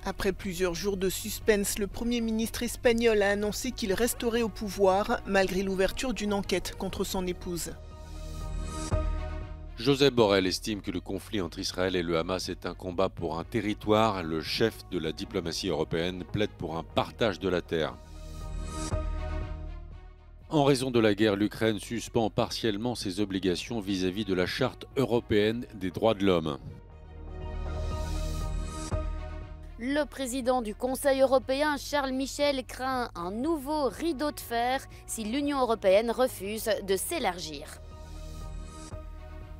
Après plusieurs jours de suspense, le Premier ministre espagnol a annoncé qu'il resterait au pouvoir malgré l'ouverture d'une enquête contre son épouse. Josep Borrell estime que le conflit entre Israël et le Hamas est un combat pour un territoire. Le chef de la diplomatie européenne plaide pour un partage de la terre. En raison de la guerre, l'Ukraine suspend partiellement ses obligations vis-à-vis de la Charte européenne des droits de l'homme. Le président du Conseil européen, Charles Michel, craint un nouveau rideau de fer si l'Union européenne refuse de s'élargir.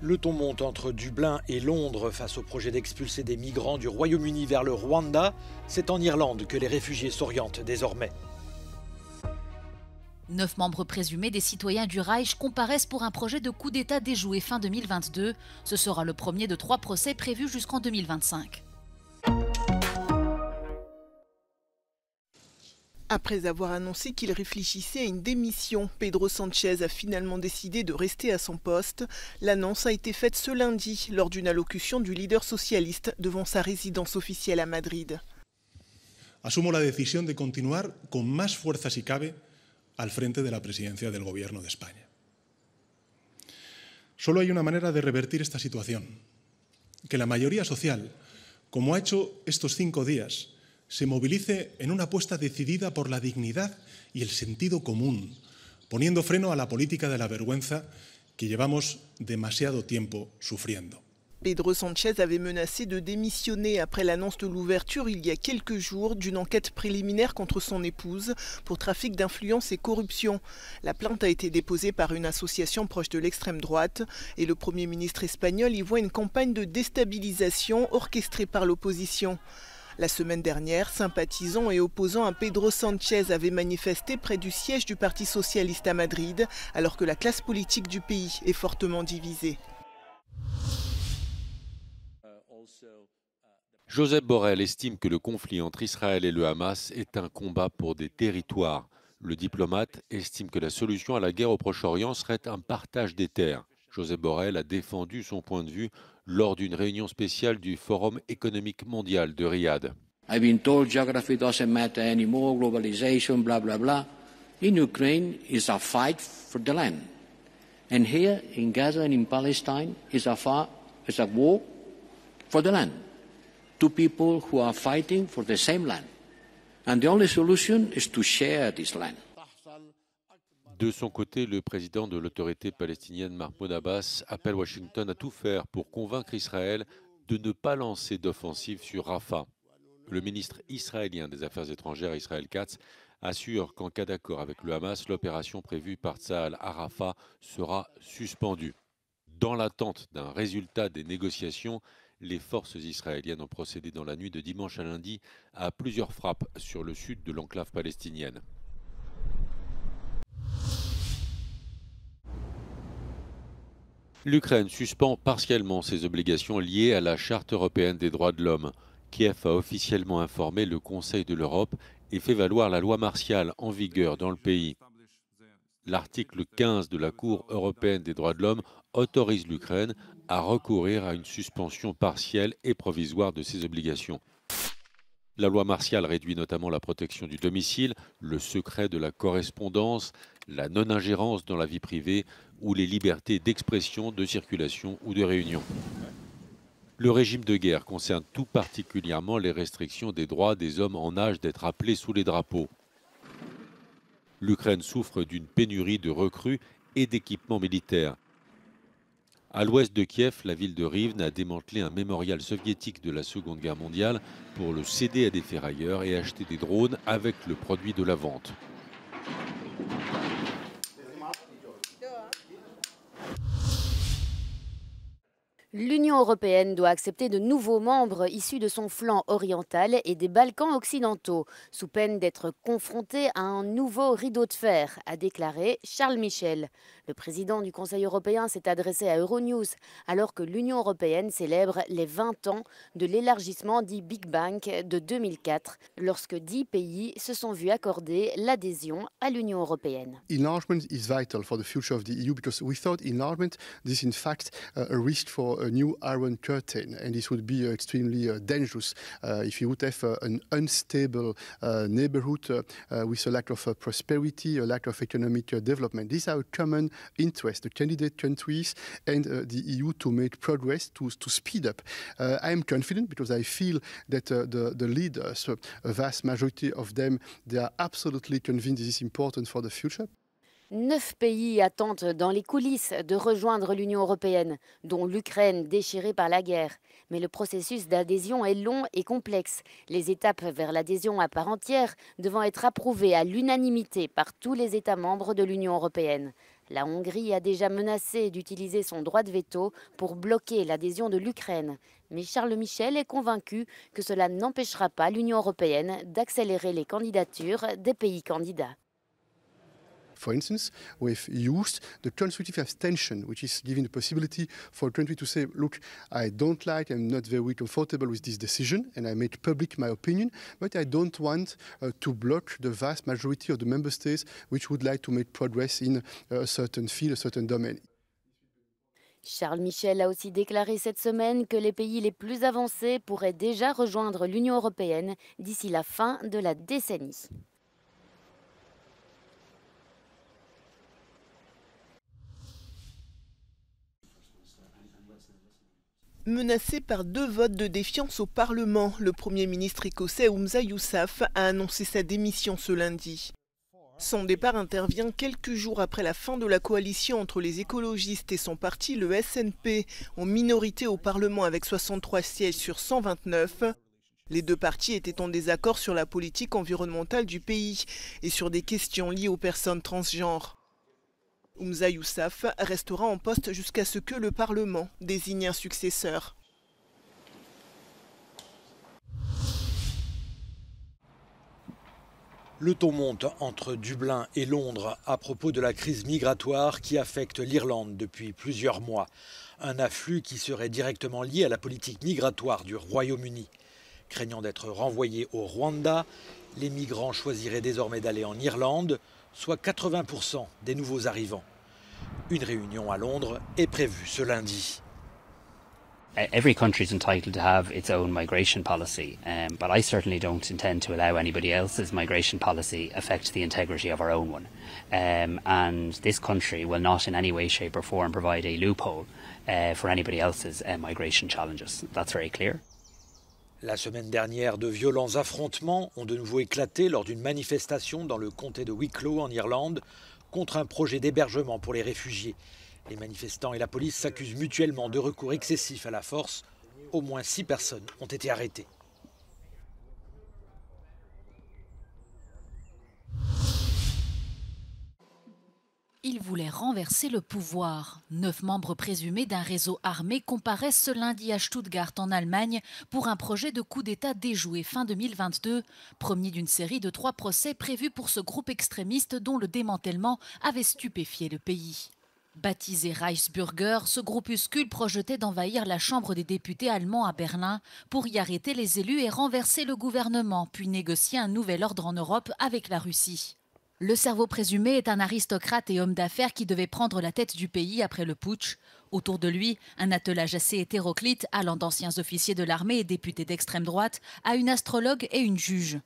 Le ton monte entre Dublin et Londres face au projet d'expulser des migrants du Royaume-Uni vers le Rwanda. C'est en Irlande que les réfugiés s'orientent désormais. 9 membres présumés des citoyens du Reich comparaissent pour un projet de coup d'État déjoué fin 2022. Ce sera le premier de 3 procès prévus jusqu'en 2025. Après avoir annoncé qu'il réfléchissait à une démission, Pedro Sánchez a finalement décidé de rester à son poste. L'annonce a été faite ce lundi lors d'une allocution du leader socialiste devant sa résidence officielle à Madrid. Asumo la decisión de continuar con más fuerza si cabe al frente de la presidencia del Gobierno de España. Solo hay una manera de revertir esta situación, que la mayoría social, como ha hecho estos 5 días, se movilice en una apuesta decidida por la dignidad y el sentido común, poniendo freno a la política de la vergüenza que llevamos demasiado tiempo sufriendo. Pedro Sánchez avait menacé de démissionner après l'annonce de l'ouverture il y a quelques jours d'une enquête préliminaire contre son épouse pour trafic d'influence et corruption. La plainte a été déposée par une association proche de l'extrême droite et le Premier ministre espagnol y voit une campagne de déstabilisation orchestrée par l'opposition. La semaine dernière, sympathisants et opposants à Pedro Sánchez avaient manifesté près du siège du Parti socialiste à Madrid, alors que la classe politique du pays est fortement divisée. Josep Borrell estime que le conflit entre Israël et le Hamas est un combat pour des territoires. Le diplomate estime que la solution à la guerre au Proche-Orient serait un partage des terres. Josep Borrell a défendu son point de vue lors d'une réunion spéciale du Forum économique mondial de Riyad. I've been told geography doesn't matter anymore, globalization, blah, blah, blah. In Ukraine, it's a fight for the land. And here in Gaza and in Palestine, it's a war for the land. 2 people who are fighting for the same land. And the only solution is to share this land. De son côté, le président de l'autorité palestinienne Mahmoud Abbas appelle Washington à tout faire pour convaincre Israël de ne pas lancer d'offensive sur Rafah. Le ministre israélien des Affaires étrangères, Israël Katz, assure qu'en cas d'accord avec le Hamas, l'opération prévue par Tsahal à Rafah sera suspendue. Dans l'attente d'un résultat des négociations, les forces israéliennes ont procédé dans la nuit de dimanche à lundi à plusieurs frappes sur le sud de l'enclave palestinienne. L'Ukraine suspend partiellement ses obligations liées à la Charte européenne des droits de l'homme. Kiev a officiellement informé le Conseil de l'Europe et fait valoir la loi martiale en vigueur dans le pays. L'article 15 de la Cour européenne des droits de l'homme autorise l'Ukraine à recourir à une suspension partielle et provisoire de ses obligations. La loi martiale réduit notamment la protection du domicile, le secret de la correspondance, la non-ingérence dans la vie privée ou les libertés d'expression, de circulation ou de réunion. Le régime de guerre concerne tout particulièrement les restrictions des droits des hommes en âge d'être appelés sous les drapeaux. L'Ukraine souffre d'une pénurie de recrues et d'équipements militaires. À l'ouest de Kiev, la ville de Rivne a démantelé un mémorial soviétique de la Seconde Guerre mondiale pour le céder à des ferrailleurs et acheter des drones avec le produit de la vente. L'Union européenne doit accepter de nouveaux membres issus de son flanc oriental et des Balkans occidentaux, sous peine d'être confrontée à un nouveau rideau de fer, a déclaré Charles Michel. Le président du Conseil européen s'est adressé à Euronews alors que l'Union européenne célèbre les 20 ans de l'élargissement dit Big Bang de 2004, lorsque 10 pays se sont vus accorder l'adhésion à l'Union européenne. Enlargement is vital for the future of the EU because without enlargement, this is in fact a risk for for a new Iron Curtain, and this would be extremely dangerous if you would have an unstable neighborhood with a lack of prosperity, a lack of economic development. These are a common interest, the candidate countries and the EU, to make progress, to speed up. I am confident because I feel that the leaders, a vast majority of them, they are absolutely convinced this is important for the future. 9 pays attendent dans les coulisses de rejoindre l'Union européenne, dont l'Ukraine déchirée par la guerre. Mais le processus d'adhésion est long et complexe, les étapes vers l'adhésion à part entière devant être approuvées à l'unanimité par tous les États membres de l'Union européenne. La Hongrie a déjà menacé d'utiliser son droit de veto pour bloquer l'adhésion de l'Ukraine. Mais Charles Michel est convaincu que cela n'empêchera pas l'Union européenne d'accélérer les candidatures des pays candidats. For instance, we've used the constructive abstention, which is giving the possibility for a country to say, look, I don't like, I'm not very comfortable with this decision, and I made public my opinion, but I don't want to block the vast majority of the member states which would like to make progress in a certain field, a certain domain. Charles Michel a aussi déclaré cette semaine que les pays les plus avancés pourraient déjà rejoindre l'Union européenne d'ici la fin de la décennie. Menacé par 2 votes de défiance au Parlement, le Premier ministre écossais Humza Yousaf a annoncé sa démission ce lundi. Son départ intervient quelques jours après la fin de la coalition entre les écologistes et son parti, le SNP, en minorité au Parlement avec 63 sièges sur 129. Les 2 partis étaient en désaccord sur la politique environnementale du pays et sur des questions liées aux personnes transgenres. Humza Yousaf restera en poste jusqu'à ce que le Parlement désigne un successeur. Le ton monte entre Dublin et Londres à propos de la crise migratoire qui affecte l'Irlande depuis plusieurs mois. Un afflux qui serait directement lié à la politique migratoire du Royaume-Uni. Craignant d'être renvoyés au Rwanda, les migrants choisiraient désormais d'aller en Irlande, soit 80% des nouveaux arrivants. Une réunion à Londres est prévue ce lundi. Every country is entitled to have its own migration policy, but I certainly don't intend to allow anybody else's migration policy affect the integrity of our own one. And this country will not in any way, shape or form provide a loophole for anybody else's migration challenges. That's very clear. La semaine dernière, de violents affrontements ont de nouveau éclaté lors d'une manifestation dans le comté de Wicklow en Irlande contre un projet d'hébergement pour les réfugiés. Les manifestants et la police s'accusent mutuellement de recours excessif à la force. Au moins 6 personnes ont été arrêtées. Il voulait renverser le pouvoir. 9 membres présumés d'un réseau armé comparaissent ce lundi à Stuttgart en Allemagne pour un projet de coup d'État déjoué fin 2022, premier d'une série de 3 procès prévus pour ce groupe extrémiste dont le démantèlement avait stupéfié le pays. Baptisé Reichsbürger, ce groupuscule projetait d'envahir la Chambre des députés allemands à Berlin pour y arrêter les élus et renverser le gouvernement, puis négocier un nouvel ordre en Europe avec la Russie. Le cerveau présumé est un aristocrate et homme d'affaires qui devait prendre la tête du pays après le putsch. Autour de lui, un attelage assez hétéroclite allant d'anciens officiers de l'armée et députés d'extrême droite à une astrologue et une juge.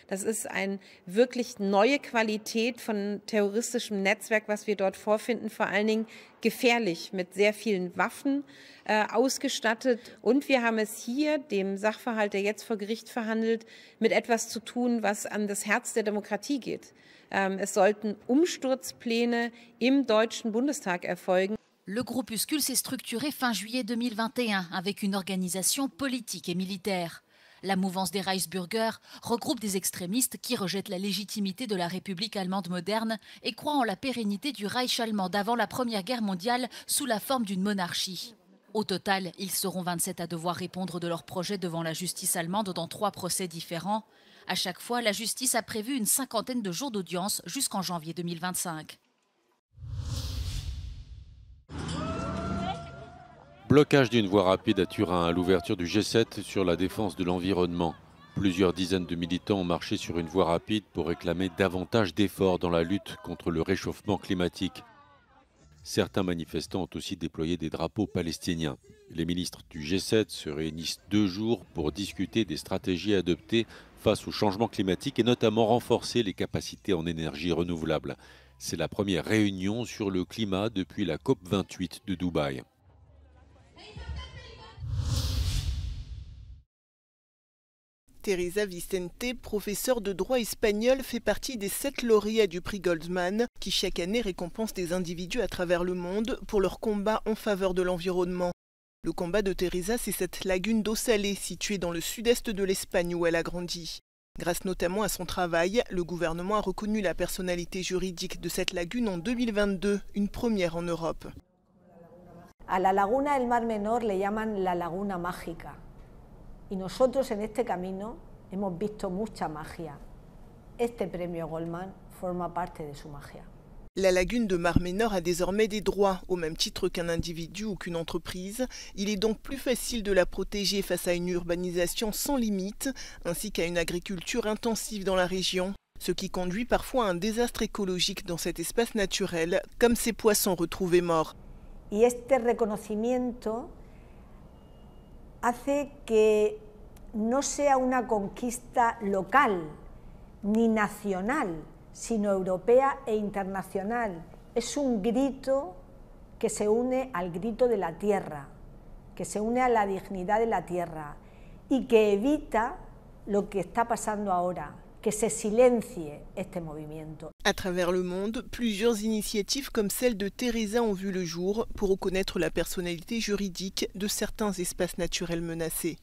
Das ist eine wirklich neue Qualität von terroristischem Netzwerk, was wir dort vorfinden, vor allen Dingen gefährlich, mit sehr vielen Waffen ausgestattet. Und wir haben es hier, dem Sachverhalt, der jetzt vor Gericht verhandelt, mit etwas zu tun, was an das Herz der Demokratie geht. Es sollten Umsturzpläne im Deutschen Bundestag erfolgen. Le groupuscule s'est structuré fin juillet 2021 avec une organisation politique et militaire. La mouvance des Reichsbürger regroupe des extrémistes qui rejettent la légitimité de la République allemande moderne et croient en la pérennité du Reich allemand d'avant la Première Guerre mondiale sous la forme d'une monarchie. Au total, ils seront 27 à devoir répondre de leur projet devant la justice allemande dans 3 procès différents. À chaque fois, la justice a prévu une 50aine de jours d'audience jusqu'en janvier 2025. Blocage d'une voie rapide à Turin à l'ouverture du G7 sur la défense de l'environnement. Plusieurs dizaines de militants ont marché sur une voie rapide pour réclamer davantage d'efforts dans la lutte contre le réchauffement climatique. Certains manifestants ont aussi déployé des drapeaux palestiniens. Les ministres du G7 se réunissent 2 jours pour discuter des stratégies adoptées face au changement climatique et notamment renforcer les capacités en énergie renouvelable. C'est la première réunion sur le climat depuis la COP28 de Dubaï. Teresa Vicente, professeure de droit espagnol, fait partie des 7 lauréats du prix Goldman qui chaque année récompensent des individus à travers le monde pour leur combat en faveur de l'environnement. Le combat de Teresa, c'est cette lagune d'eau salée située dans le sud-est de l'Espagne où elle a grandi. Grâce notamment à son travail, le gouvernement a reconnu la personnalité juridique de cette lagune en 2022, une première en Europe. A la laguna del Mar Menor le llaman la laguna mágica. Y nosotros en este camino hemos visto mucha magia. Este premio Goldman forma parte de su magia. La lagune de Mar Menor a désormais des droits, au même titre qu'un individu ou qu'une entreprise. Il est donc plus facile de la protéger face à une urbanisation sans limite, ainsi qu'à une agriculture intensive dans la région, ce qui conduit parfois à un désastre écologique dans cet espace naturel, comme ces poissons retrouvés morts. Y este reconocimiento hace que no sea una conquista local ni nacional, sino europea e internacional. Es un grito que se une al grito de la tierra, que se une a la dignidad de la tierra y que evita lo que está pasando ahora, que se silencie este movimiento. À travers le monde, plusieurs initiatives comme celle de Teresa ont vu le jour pour reconnaître la personnalité juridique de certains espaces naturels menacés.